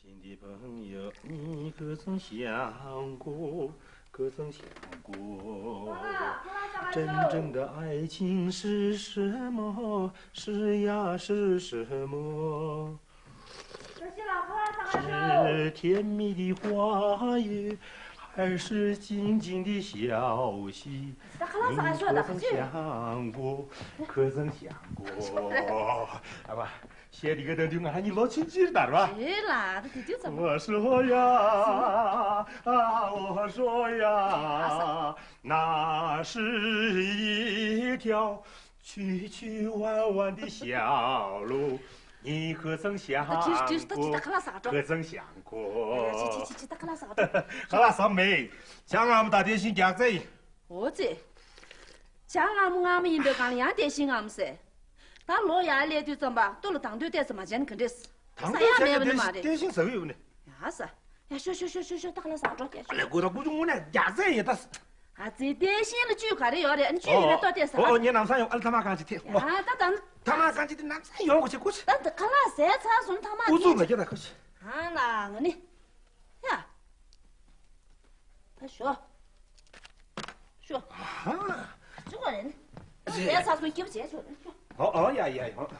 亲的朋友，你可曾想过？可曾想过？真正的爱情是什么？是呀，是什么？是甜蜜的话语，还是静静的消息？你可曾想过？可曾想过？啊吧。写的个东西俺你老亲戚的吧？是啦，这就怎么？我说呀，我说呀，那是一条曲曲弯弯的小路，你可曾想过？可曾想过？去，打克拉啥？克拉啥没？讲俺们大电信讲这。我这，讲俺们印度讲两电信俺们噻。他老爷来就怎么？到了当队带什么钱肯定是，啥也没有的嘛的。电信手有呢。也是，呀，学，打了啥着点？来，我估呢，也这也得是。啊，这电信了最快的要的，你最里面到底啥？哦，你哪上用？俺他妈赶去听。啊，他妈赶去的，哪上用过去过去？但看那谁才送他妈？我做了叫他过去。啊，那个呢？呀，他说。啊，这个人，谁才送给不接去了？哦呀，好。